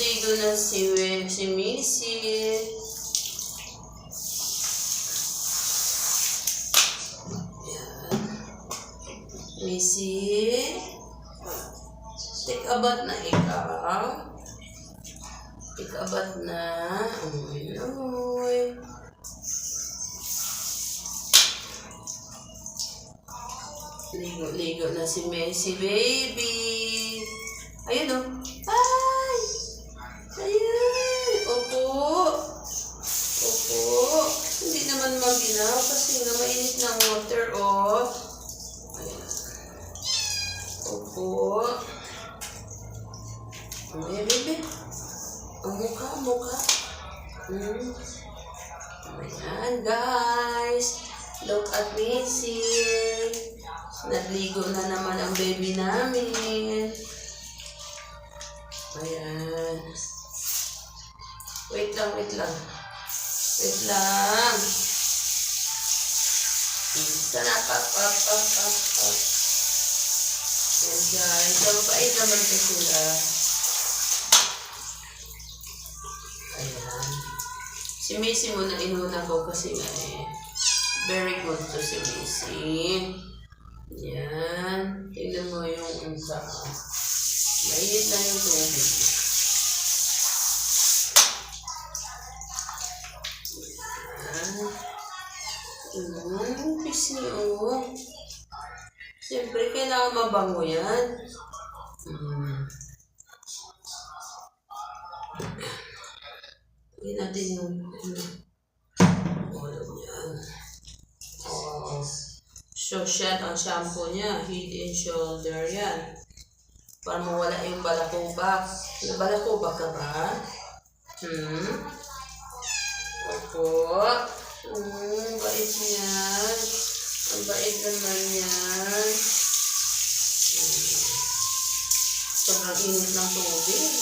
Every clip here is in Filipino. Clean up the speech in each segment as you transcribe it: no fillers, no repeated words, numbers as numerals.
Ligo na si Missy. Yan. Missy. Take a bath na ikaw. Take a bath na. Uy. Ligo na si Messi, baby. Ayun o. Ay! Ayun! Opo. Opo. Hindi naman maginaw kasi nga mainit ng water, oh. Ayan. Opo. Ayan, baby. Ang mukha. Ayan, guys. Look at Messi. Nagligo na naman ang baby namin. Ayan. Wait lang. Sana up. Ayan, guys. Mabait naman po sila. Ayan. Si Missy muna inuna ko kasi nga very good to si Missy. Yan. Tignan mo yung sa mainit na yung tubig. Yan. Pisi o. Siyempre, kailangan mabango yan. Tignan natin yung ulo niyan. So, siya ang shampoo niya. Head and shoulder yan. Para mawala yung balakubak. Balakubak ka ba? Opo. Bait niyan. Ang bait naman yan. Sobrang init ng tubig.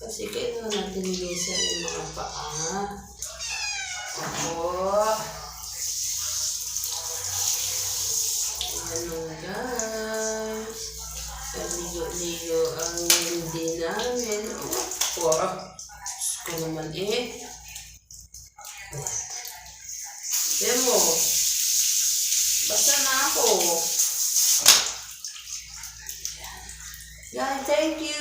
Kasi kailangan natin linisan yung mga paa. Opo. Ayan mga guys. Ligo ang hindi namin. Opo. Gusto ko naman Demo. Basta na ako. Yan, thank you.